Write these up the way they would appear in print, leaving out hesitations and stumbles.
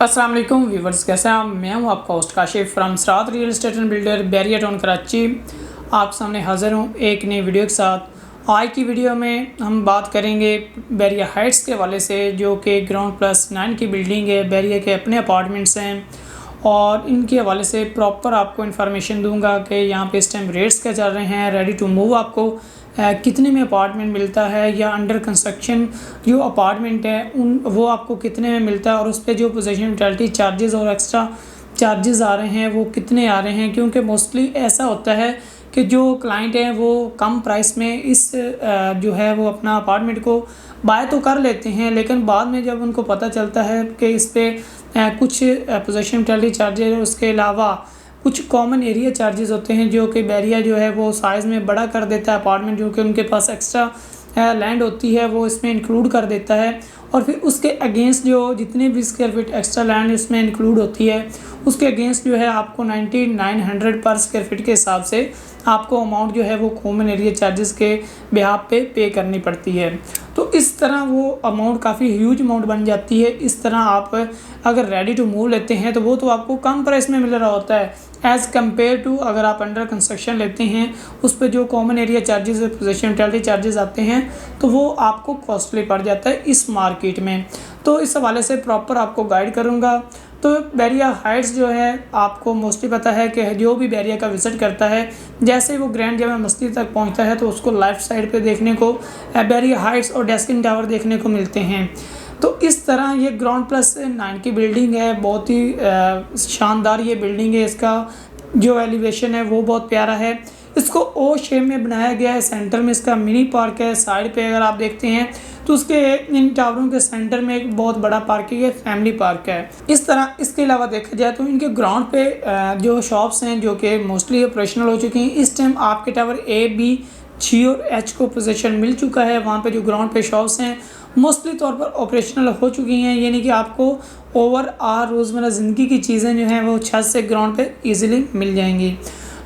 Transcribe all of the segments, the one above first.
अस्सलाम वालेकुम व्यूवर्स, कैसे हैं आप। मैं हूं आपका host Kashif from Sarat real estate and builder Bahria town Karachi. आप सामने हाज़िर हूं एक नई वीडियो के साथ। आज की वीडियो में हम बात करेंगे बैरिया हाइट्स के हवाले से, जो कि ग्राउंड प्लस 9 की बिल्डिंग है। बैरिया के अपने अपार्टमेंट्स हैं और इनके हवाले से प्रॉपर आपको इन्फॉर्मेशन दूंगा कि यहाँ पे इस टाइम रेट्स क्या चल रहे हैं, रेडी टू मूव आपको कितने में अपार्टमेंट मिलता है, या अंडर कंस्ट्रक्शन जो अपार्टमेंट है वो आपको कितने में मिलता है, और उस पर जो पोजीशन यूटिलिटी चार्जेस और एक्स्ट्रा चार्जेस आ रहे हैं वो कितने आ रहे हैं। क्योंकि मोस्टली ऐसा होता है कि जो क्लाइंट हैं वो कम प्राइस में इस जो है वो अपना अपार्टमेंट को बाय तो कर लेते हैं, लेकिन बाद में जब उनको पता चलता है कि इस पर कुछ पोजीशन यूटिलिटी चार्जेस और उसके अलावा कुछ कॉमन एरिया चार्जेस होते हैं, जो कि बैरिया जो है वो साइज़ में बड़ा कर देता है अपार्टमेंट, जो कि उनके पास एक्स्ट्रा लैंड होती है वो इसमें इंक्लूड कर देता है। और फिर उसके अगेंस्ट जो जितने भी स्क्वायर फीट एक्स्ट्रा लैंड इसमें इंक्लूड होती है उसके अगेंस्ट जो है आपको 9900 पर स्क्वायर फीट के हिसाब से आपको अमाउंट जो है वो कॉमन एरिया चार्जेस के बिहाफ पे करनी पड़ती है। तो इस तरह वो अमाउंट काफ़ी ह्यूज अमाउंट बन जाती है। इस तरह आप अगर रेडी टू मूव लेते हैं तो वो तो आपको कम प्राइस में मिल रहा होता है एज़ कम्पेयर टू अगर आप अंडर कंस्ट्रक्शन लेते हैं, उस पर जो common area charges position utility charges आते हैं तो वो आपको कॉस्टली पड़ जाता है इस मार्केट में। तो इस हवाले से प्रॉपर आपको गाइड करूँगा। तो बैरिया हाइट्स जो है आपको मोस्टली पता है कि जो भी बैरिया का विज़िट करता है, जैसे वो ग्रैंड जामा मस्जिद तक पहुंचता है तो उसको लेफ़्ट साइड पे देखने को बैरिया हाइट्स और डेस्किन टावर देखने को मिलते हैं। तो इस तरह ये ग्राउंड प्लस 9 की बिल्डिंग है, बहुत ही शानदार ये बिल्डिंग है। इसका जो एलिवेशन है वो बहुत प्यारा है। इसको ओ शेप में बनाया गया है। सेंटर में इसका मिनी पार्क है। साइड पे अगर आप देखते हैं तो उसके इन टावरों के सेंटर में एक बहुत बड़ा पार्किंग है, फैमिली पार्क है। इस तरह इसके अलावा देखा जाए तो इनके ग्राउंड पे जो शॉप्स हैं जो कि मोस्टली ऑपरेशनल हो चुकी हैं। इस टाइम आपके टावर ए, बी, जी और एच को पोजीशन मिल चुका है। वहाँ पे जो ग्राउंड पे शॉप्स हैं मोस्टली तौर पर ऑपरेशनल हो चुकी हैं, यानी कि आपको ओवरऑल रोज़मर्रा ज़िंदगी की चीज़ें जो हैं वो छत से ग्राउंड पे इजीली मिल जाएंगी।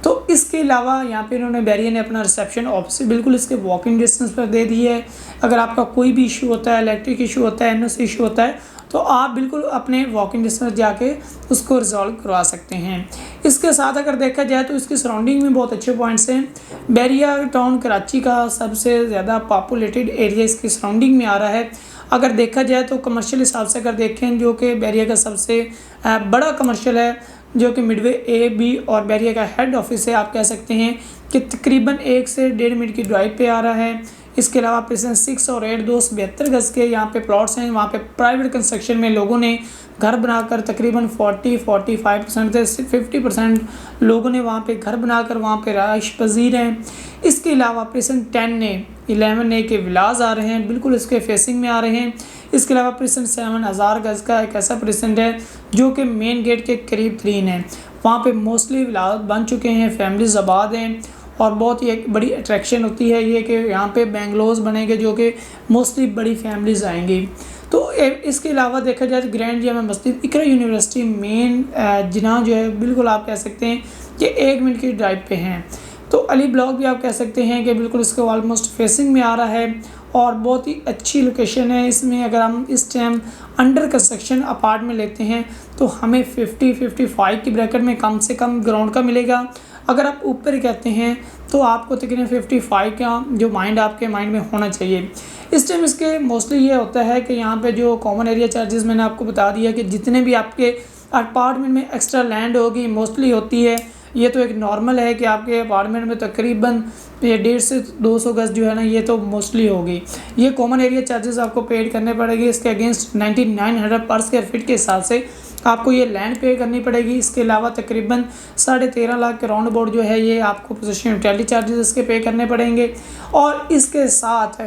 तो इसके अलावा यहाँ पे इन्होंने बैरिया ने अपना रिसेप्शन ऑफिस बिल्कुल इसके वॉकिंग डिस्टेंस पर दे दी है। अगर आपका कोई भी इशू होता है, इलेक्ट्रिक इशू होता है, एनओसी इशू होता है, तो आप बिल्कुल अपने वॉकिंग डिस्टेंस जाके उसको रिजॉल्व करवा सकते हैं। इसके साथ अगर देखा जाए तो इसकी सराउंडिंग में बहुत अच्छे पॉइंट्स हैं। बैरिया टाउन कराची का सबसे ज़्यादा पॉपुलेटेड एरिया इसकी सराउंडिंग में आ रहा है। अगर देखा जाए तो कमर्शियल हिसाब से अगर देखें, जो कि बैरिया का सबसे बड़ा कमर्शियल है, जो कि मिडवे ए, बी और बैरिया का हेड ऑफिस है, आप कह सकते हैं कि तकरीबन 1 से 1.5 मिनट की ड्राइव पे आ रहा है। इसके अलावा प्रेजेंट 6 और 8 272 गज़ के यहाँ पे प्लॉट्स हैं। वहाँ पे प्राइवेट कंस्ट्रक्शन में लोगों ने घर बनाकर तकरीबन 40-45% से 50% लोगों ने वहाँ पे घर बनाकर वहाँ पे रहाइश पजीर हैं। इसके अलावा प्रेजेंट 11A के विलाज आ रहे हैं, बिल्कुल इसके फेसिंग में आ रहे हैं। इसके अलावा प्रेजेंट 7000 गज़ का एक ऐसा प्रेजेंट है जो कि मेन गेट के करीब 3 है। वहाँ पे मोस्टली विलाज बन चुके हैं, फैमिलीज आबाद हैं और बहुत ही एक बड़ी अट्रैक्शन होती है ये कि यहाँ पे बेंगलोज बनेंगे जो कि मोस्टली बड़ी फैमिलीज आएंगी। तो इसके अलावा देखा जाए तो ग्रैंड जामा मस्जिद, इकरा यूनिवर्सिटी मेन जिना जो है बिल्कुल आप कह सकते हैं कि 1 मिनट की ड्राइव पे हैं। तो अली ब्लॉक भी आप कह सकते हैं कि बिल्कुल इसके ऑलमोस्ट फेसिंग में आ रहा है और बहुत ही अच्छी लोकेशन है। इसमें अगर हम इस टाइम अंडर कंस्ट्रक्शन अपार्टमेंट लेते हैं तो हमें 50-55 की ब्रैकेट में कम से कम ग्राउंड का मिलेगा। अगर आप ऊपर कहते हैं तो आपको तकरीबन 55 का जो आपके माइंड में होना चाहिए। इस टाइम इसके मोस्टली ये होता है कि यहाँ पे जो कॉमन एरिया चार्जेस मैंने आपको बता दिया कि जितने भी आपके अपार्टमेंट में एक्स्ट्रा लैंड होगी मोस्टली होती है। ये तो एक नॉर्मल है कि आपके अपार्टमेंट में तकरीबन ये 150 से 200 गज़ जो है ना, ये तो मोस्टली होगी। ये कॉमन एरिया चार्जेस आपको पेड करने पड़ेगी। इसके अगेंस्ट 9900 पर स्क्वायर फीट के हिसाब से आपको ये लैंड पे करनी पड़ेगी। इसके अलावा तकरीबन 13.5 लाख के राउंड अबाउट जो है ये आपको पोजीशन यूटिलिटी चार्जेस इसके पे करने पड़ेंगे। और इसके साथ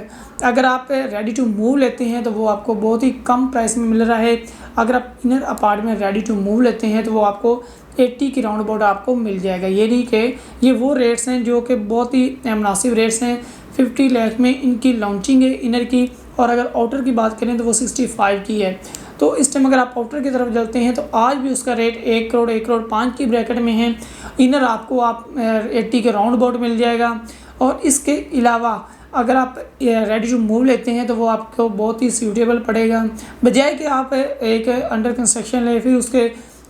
अगर आप रेडी टू मूव लेते हैं तो वो आपको बहुत ही कम प्राइस में मिल रहा है। अगर आप inner apartment ready to move लेते हैं तो वो आपको 80 की राउंड अबाउट आपको मिल जाएगा। ये नहीं कि ये वो रेट्स हैं जो कि बहुत ही मुनासिब रेट्स हैं। 50 लाख में इनकी लॉन्चिंग है इनर की, और अगर आउटर की बात करें तो वो 65 की है। तो इस टाइम अगर आप आउटर की तरफ चलते हैं तो आज भी उसका रेट 1 करोड़ 1 करोड़ 5 की ब्रैकेट में है। इनर आपको 80 के राउंड अबाउट मिल जाएगा। और इसके अलावा अगर आप रेडी टू मूव लेते हैं तो वो आपको बहुत ही सूटेबल पड़ेगा, बजाय कि आप एक अंडर कंस्ट्रक्शन ले फिर उसके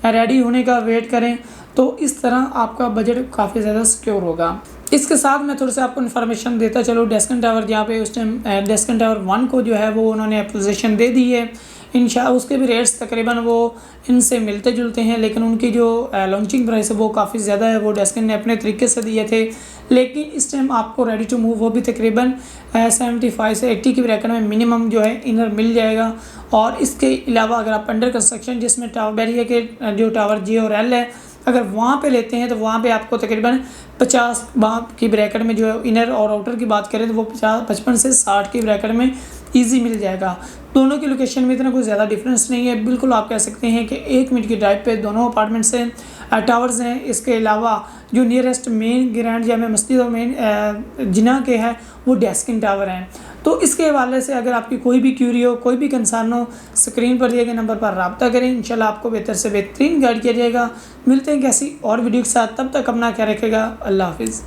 रेडी होने का वेट करें। तो इस तरह आपका बजट काफ़ी ज़्यादा सिक्योर होगा। इसके साथ मैं थोड़ा सा आपको इन्फॉर्मेशन देता चलो। डेस्कन टावर जहाँ पे उस टाइम डेस्कन टावर 1 को जो है वो उन्होंने पोजीशन दे दी है। उसके भी रेट्स तकरीबन वो इनसे मिलते जुलते हैं, लेकिन उनकी जो लॉन्चिंग प्राइस है वो काफ़ी ज़्यादा है। वो डेस्कन ने अपने तरीके से दिए थे, लेकिन इस टाइम आपको रेडी टू मूव वो भी तकरीबन 75 से 80 की ब्रैकेट में मिनिमम जो है इनर मिल जाएगा। और इसके अलावा अगर आप अंडर कंस्ट्रक्शन जिसमें टावर बैरियर के जो टावर G और L है अगर वहाँ पे लेते हैं तो वहाँ पे आपको तकरीबन 50 की ब्रैकेट में जो है इनर और आउटर की बात करें तो वो 55 से 60 की ब्रैकेट में इजी मिल जाएगा। दोनों की लोकेशन में इतना कोई ज़्यादा डिफरेंस नहीं है, बिल्कुल आप कह सकते हैं कि 1 मिनट की ड्राइव पे दोनों अपार्टमेंट्स हैं, टावर्स हैं। इसके अलावा जो nearest main grand Jamia Masjid और मेन जिना के हैं वो डेस्कन टावर हैं। तो इसके हवाले से अगर आपकी कोई भी क्यूरी हो, कोई भी कंसर्न हो, स्क्रीन पर दिए गए नंबर पर रब्ता करें। इंशाल्लाह आपको बेहतर से बेहतरीन गाइड किया जाएगा। मिलते हैं कैसी और वीडियो के साथ, तब तक अपना ख्याल रखेगा। अल्लाह हाफिज़।